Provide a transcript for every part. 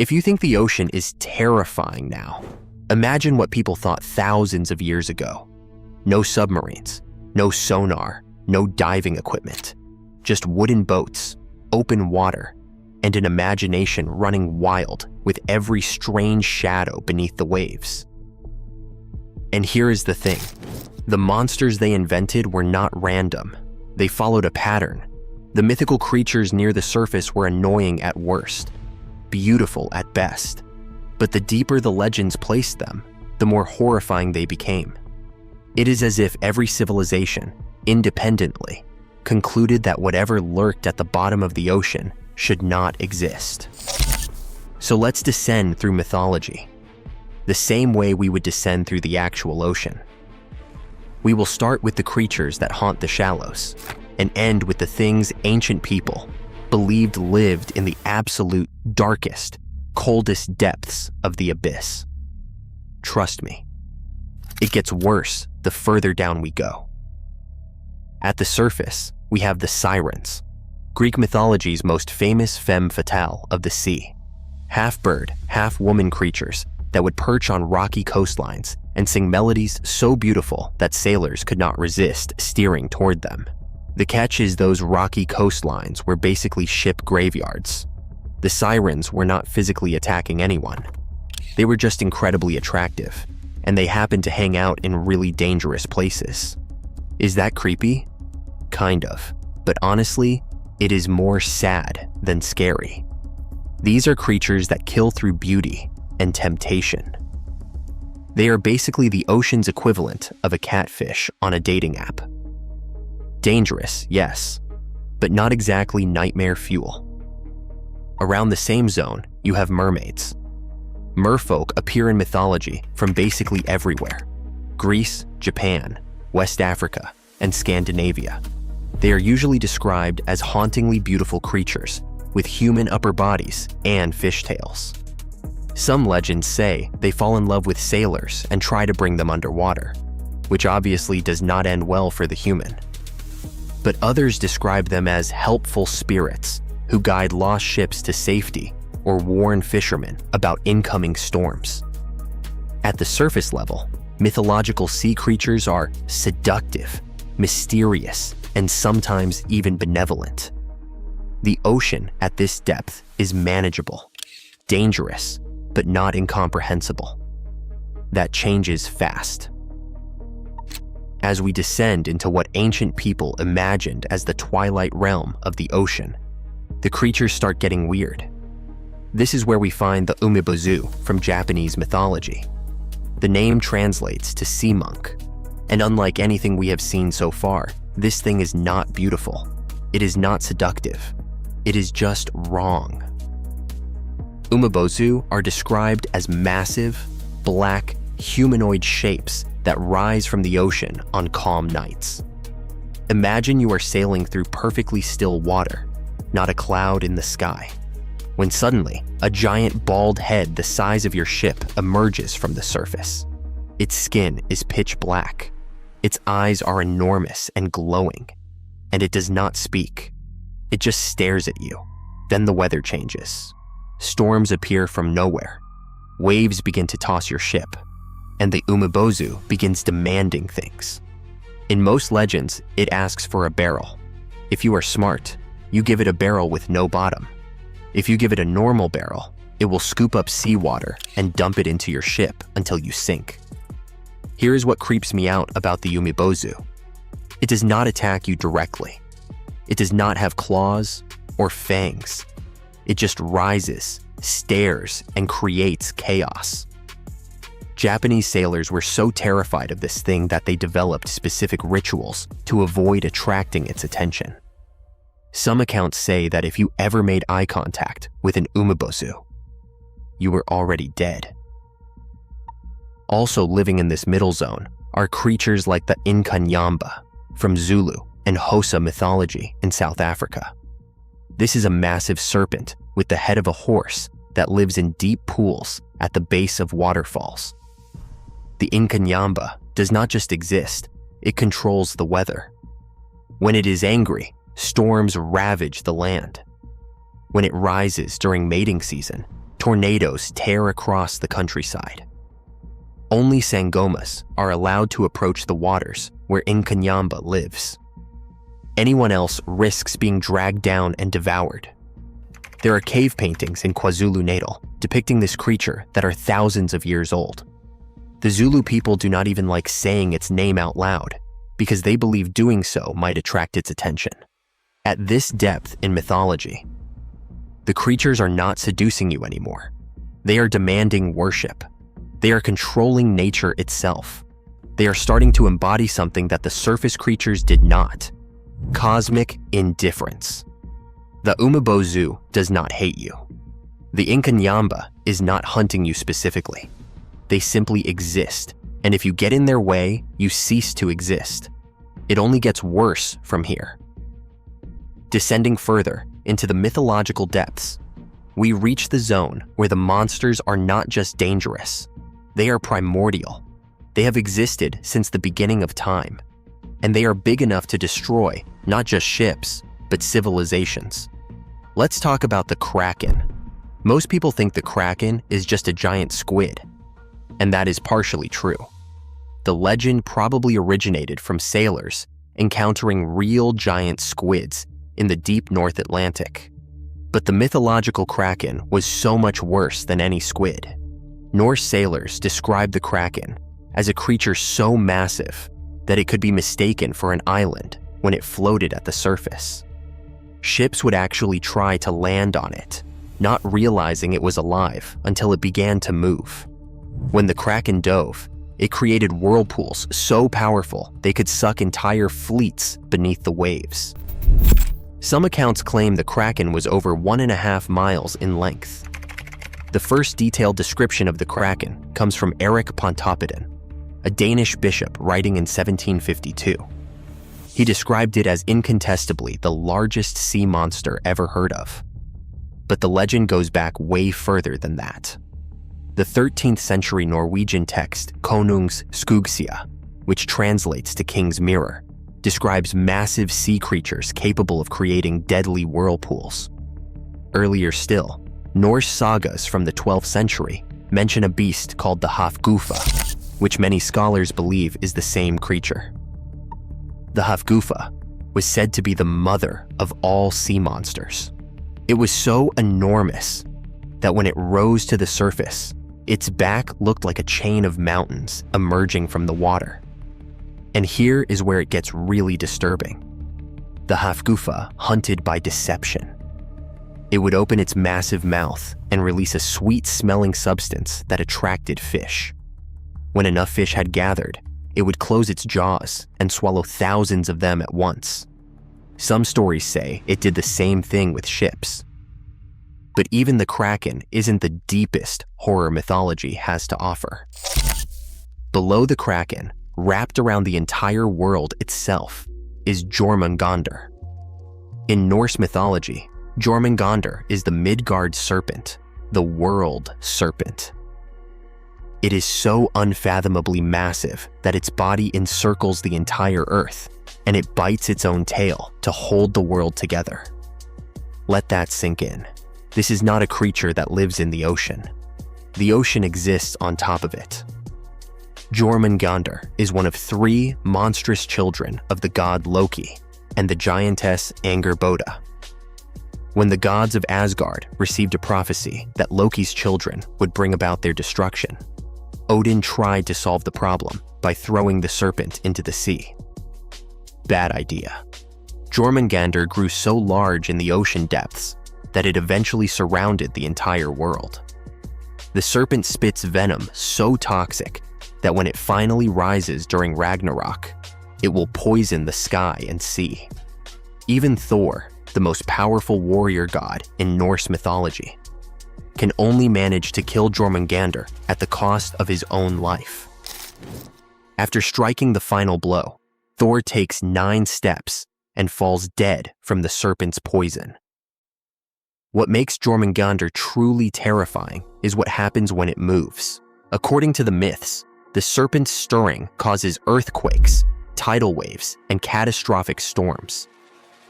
If you think the ocean is terrifying now, imagine what people thought thousands of years ago. No submarines, no sonar, no diving equipment, just wooden boats, open water, and an imagination running wild with every strange shadow beneath the waves. And here is the thing. The monsters they invented were not random. They followed a pattern. The mythical creatures near the surface were annoying at worst, beautiful at best. But the deeper the legends placed them, the more horrifying they became. It is as if every civilization, independently, concluded that whatever lurked at the bottom of the ocean should not exist. So let's descend through mythology, the same way we would descend through the actual ocean. We will start with the creatures that haunt the shallows, and end with the things ancient people believed lived in the absolute darkest, coldest depths of the abyss. Trust me, it gets worse the further down we go. At the surface, we have the sirens, Greek mythology's most famous femme fatale of the sea. Half-bird, half-woman creatures that would perch on rocky coastlines and sing melodies so beautiful that sailors could not resist steering toward them. The catch is those rocky coastlines were basically ship graveyards. The sirens were not physically attacking anyone. They were just incredibly attractive, and they happened to hang out in really dangerous places. Is that creepy? Kind of. But honestly, it is more sad than scary. These are creatures that kill through beauty and temptation. They are basically the ocean's equivalent of a catfish on a dating app. Dangerous, yes, but not exactly nightmare fuel. Around the same zone, you have mermaids. Merfolk appear in mythology from basically everywhere: Greece, Japan, West Africa, and Scandinavia. They are usually described as hauntingly beautiful creatures with human upper bodies and fishtails. Some legends say they fall in love with sailors and try to bring them underwater, which obviously does not end well for the human. But others describe them as helpful spirits who guide lost ships to safety or warn fishermen about incoming storms. At the surface level, mythological sea creatures are seductive, mysterious, and sometimes even benevolent. The ocean at this depth is manageable, dangerous, but not incomprehensible. That changes fast. As we descend into what ancient people imagined as the twilight realm of the ocean, the creatures start getting weird. This is where we find the umebozu from Japanese mythology. The name translates to sea monk, and unlike anything we have seen so far, this thing is not beautiful. It is not seductive. It is just wrong. Umebozu are described as massive, black, humanoid shapes that rise from the ocean on calm nights. Imagine you are sailing through perfectly still water, not a cloud in the sky, when suddenly a giant bald head the size of your ship emerges from the surface. Its skin is pitch black. Its eyes are enormous and glowing, and it does not speak. It just stares at you. Then the weather changes. Storms appear from nowhere. Waves begin to toss your ship, and the umebozu begins demanding things. In most legends, it asks for a barrel. If you are smart, you give it a barrel with no bottom. If you give it a normal barrel, it will scoop up seawater and dump it into your ship until you sink. Here is what creeps me out about the umebozu. It does not attack you directly. It does not have claws or fangs. It just rises, stares, and creates chaos. Japanese sailors were so terrified of this thing that they developed specific rituals to avoid attracting its attention. Some accounts say that if you ever made eye contact with an umebozu, you were already dead. Also living in this middle zone are creatures like the Inkanyamba from Zulu and Xhosa mythology in South Africa. This is a massive serpent with the head of a horse that lives in deep pools at the base of waterfalls. The Inkanyamba does not just exist, it controls the weather. When it is angry, storms ravage the land. When it rises during mating season, Tornadoes tear across the countryside. Only sangomas are allowed to approach the waters where Nkanyamba lives. Anyone else risks being dragged down and devoured. There are cave paintings in KwaZulu-Natal depicting this creature that are thousands of years old. The Zulu people do not even like saying its name out loud because they believe doing so might attract its attention. At this depth in mythology, the creatures are not seducing you anymore. They are demanding worship. They are controlling nature itself. They are starting to embody something that the surface creatures did not: cosmic indifference. The Umebozu does not hate you. The Nkanyamba is not hunting you specifically. They simply exist, and if you get in their way, you cease to exist. It only gets worse from here. Descending further into the mythological depths, we reach the zone where the monsters are not just dangerous. They are primordial. They have existed since the beginning of time, and they are big enough to destroy not just ships, but civilizations. Let's talk about the Kraken. Most people think the Kraken is just a giant squid, and that is partially true. The legend probably originated from sailors encountering real giant squids in the deep North Atlantic. But the mythological Kraken was so much worse than any squid. Norse sailors described the Kraken as a creature so massive that it could be mistaken for an island when it floated at the surface. Ships would actually try to land on it, not realizing it was alive until it began to move. When the Kraken dove, it created whirlpools so powerful they could suck entire fleets beneath the waves. Some accounts claim the Kraken was over 1.5 miles in length. The first detailed description of the Kraken comes from Erik Pontoppidan, a Danish bishop writing in 1752. He described it as incontestably the largest sea monster ever heard of. But the legend goes back way further than that. The 13th century Norwegian text Konungs Skuggsea, which translates to King's Mirror, describes massive sea creatures capable of creating deadly whirlpools. Earlier still, Norse sagas from the 12th century mention a beast called the Hafgufa, which many scholars believe is the same creature. The Hafgufa was said to be the mother of all sea monsters. It was so enormous that when it rose to the surface, its back looked like a chain of mountains emerging from the water. And here is where it gets really disturbing. The Hafgufa hunted by deception. It would open its massive mouth and release a sweet-smelling substance that attracted fish. When enough fish had gathered, it would close its jaws and swallow thousands of them at once. Some stories say it did the same thing with ships. But even the Kraken isn't the deepest horror mythology has to offer. Below the Kraken, wrapped around the entire world itself, is Jormungandr. In Norse mythology, Jormungandr is the Midgard serpent, the world serpent. It is so unfathomably massive that its body encircles the entire earth, and it bites its own tail to hold the world together. Let that sink in. This is not a creature that lives in the ocean. The ocean exists on top of it. Jormungandr is one of 3 monstrous children of the god Loki and the giantess Angerboda. When the gods of Asgard received a prophecy that Loki's children would bring about their destruction, Odin tried to solve the problem by throwing the serpent into the sea. Bad idea. Jormungandr grew so large in the ocean depths that it eventually surrounded the entire world. The serpent spits venom so toxic that when it finally rises during Ragnarok, it will poison the sky and sea. Even Thor, the most powerful warrior god in Norse mythology, can only manage to kill Jormungandr at the cost of his own life. After striking the final blow, Thor takes 9 steps and falls dead from the serpent's poison. What makes Jormungandr truly terrifying is what happens when it moves. According to the myths, the serpent's stirring causes earthquakes, tidal waves, and catastrophic storms.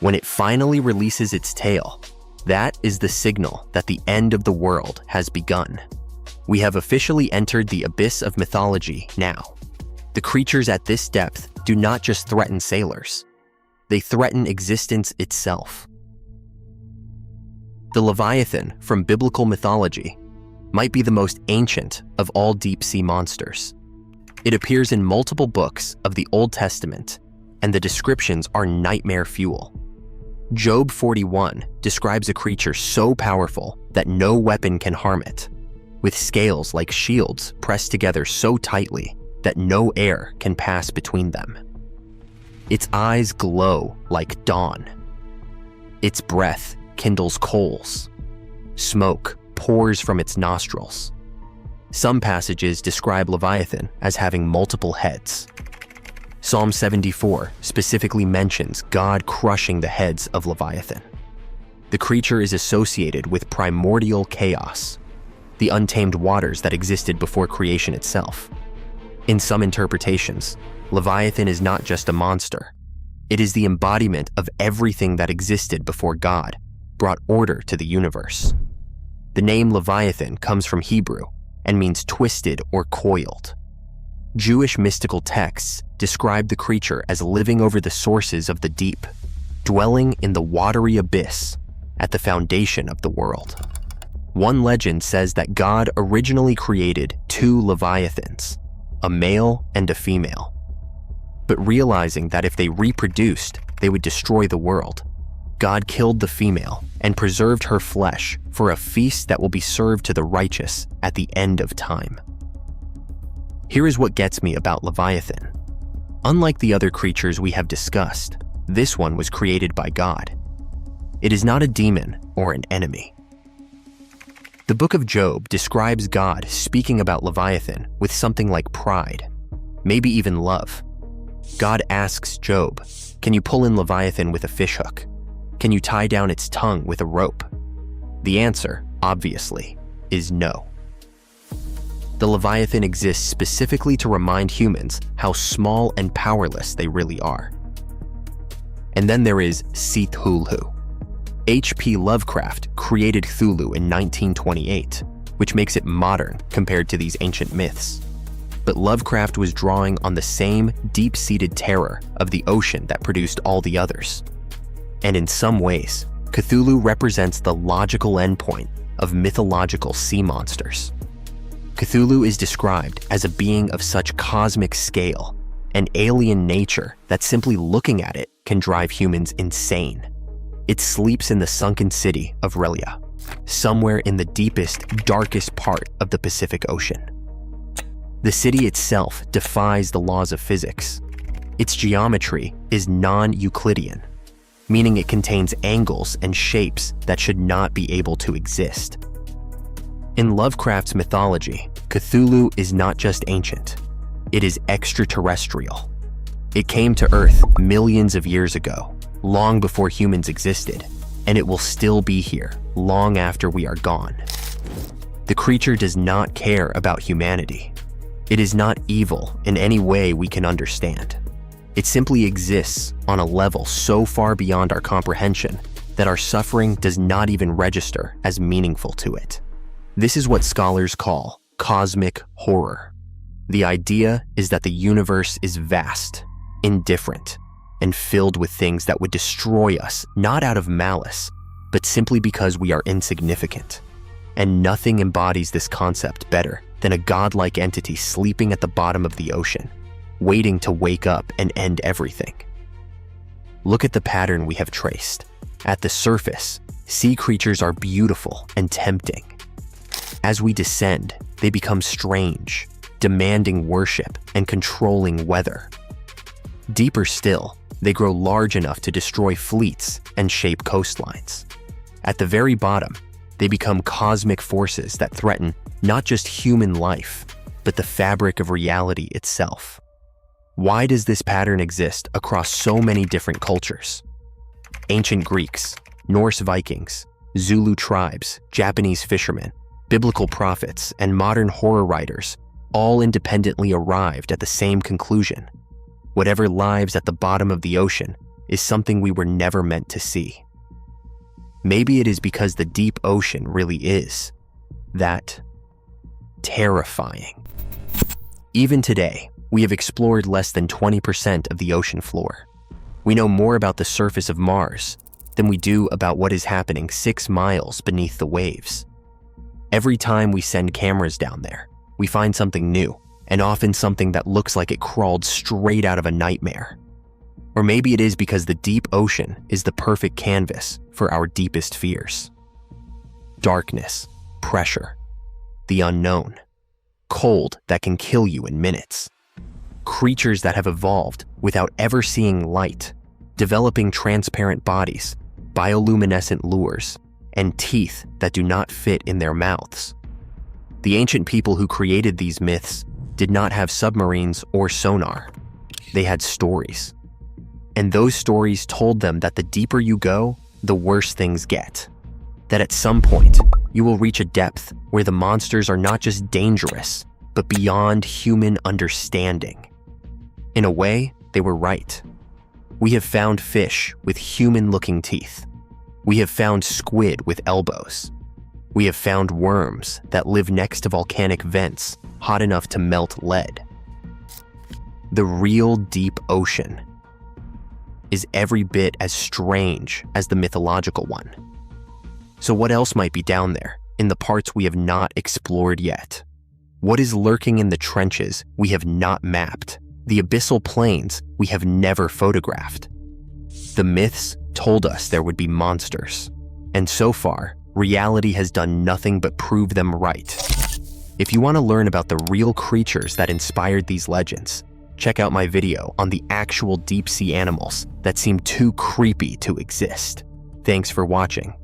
When it finally releases its tail, That is the signal that the end of the world has begun. We have officially entered the abyss of mythology now. The creatures at this depth do not just threaten sailors. They threaten existence itself. The Leviathan from biblical mythology might be the most ancient of all deep-sea monsters. It appears in multiple books of the Old Testament, and the descriptions are nightmare fuel. Job 41 describes a creature so powerful that no weapon can harm it, with scales like shields pressed together so tightly that no air can pass between them. Its eyes glow like dawn. Its breath kindles coals. Smoke pours from its nostrils. Some passages describe Leviathan as having multiple heads. Psalm 74 specifically mentions God crushing the heads of Leviathan. The creature is associated with primordial chaos, the untamed waters that existed before creation itself. In some interpretations, Leviathan is not just a monster. It is the embodiment of everything that existed before God brought order to the universe. The name Leviathan comes from Hebrew and means twisted or coiled. Jewish mystical texts describe the creature as living over the sources of the deep, dwelling in the watery abyss at the foundation of the world. One legend says that God originally created two Leviathans, a male and a female. But realizing that if they reproduced, they would destroy the world, God killed the female and preserved her flesh for a feast that will be served to the righteous at the end of time. Here is what gets me about Leviathan. Unlike the other creatures we have discussed, this one was created by God. It is not a demon or an enemy. The book of Job describes God speaking about Leviathan with something like pride, maybe even love. God asks Job, "Can you pull in Leviathan with a fishhook? Can you tie down its tongue with a rope?" The answer, obviously, is no. The Leviathan exists specifically to remind humans how small and powerless they really are. And then there is Cthulhu. H.P. Lovecraft created Cthulhu in 1928, which makes it modern compared to these ancient myths. But Lovecraft was drawing on the same deep-seated terror of the ocean that produced all the others. And in some ways, Cthulhu represents the logical endpoint of mythological sea monsters. Cthulhu is described as a being of such cosmic scale and alien nature that simply looking at it can drive humans insane. It sleeps in the sunken city of Relia, somewhere in the deepest, darkest part of the Pacific Ocean. The city itself defies the laws of physics. Its geometry is non-Euclidean, meaning it contains angles and shapes that should not be able to exist. In Lovecraft's mythology, Cthulhu is not just ancient, it is extraterrestrial. It came to Earth millions of years ago, long before humans existed, and it will still be here long after we are gone. The creature does not care about humanity. It is not evil in any way we can understand. It simply exists on a level so far beyond our comprehension that our suffering does not even register as meaningful to it. This is what scholars call cosmic horror. The idea is that the universe is vast, indifferent, and filled with things that would destroy us, not out of malice, but simply because we are insignificant. And nothing embodies this concept better than a godlike entity sleeping at the bottom of the ocean, waiting to wake up and end everything. Look at the pattern we have traced. At the surface, sea creatures are beautiful and tempting. As we descend, they become strange, demanding worship and controlling weather. Deeper still, they grow large enough to destroy fleets and shape coastlines. At the very bottom, they become cosmic forces that threaten not just human life, but the fabric of reality itself. Why does this pattern exist across so many different cultures? Ancient Greeks, Norse Vikings, Zulu tribes, Japanese fishermen, biblical prophets, and modern horror writers all independently arrived at the same conclusion. Whatever lives at the bottom of the ocean is something we were never meant to see. Maybe it is because the deep ocean really is that terrifying. Even today, we have explored less than 20% of the ocean floor. We know more about the surface of Mars than we do about what is happening 6 miles beneath the waves. Every time we send cameras down there, we find something new, and often something that looks like it crawled straight out of a nightmare. Or maybe it is because the deep ocean is the perfect canvas for our deepest fears. Darkness, pressure, the unknown, cold that can kill you in minutes. Creatures that have evolved without ever seeing light, developing transparent bodies, bioluminescent lures, and teeth that do not fit in their mouths. The ancient people who created these myths did not have submarines or sonar. They had stories. And those stories told them that the deeper you go, the worse things get. That at some point, you will reach a depth where the monsters are not just dangerous, but beyond human understanding. In a way, they were right. We have found fish with human-looking teeth. We have found squid with elbows. We have found worms that live next to volcanic vents hot enough to melt lead. The real deep ocean is every bit as strange as the mythological one. So what else might be down there in the parts we have not explored yet? What is lurking in the trenches we have not mapped? The abyssal plains we have never photographed? The myths told us there would be monsters, and so far, reality has done nothing but prove them right. If you want to learn about the real creatures that inspired these legends, check out my video on the actual deep-sea animals that seem too creepy to exist. Thanks for watching.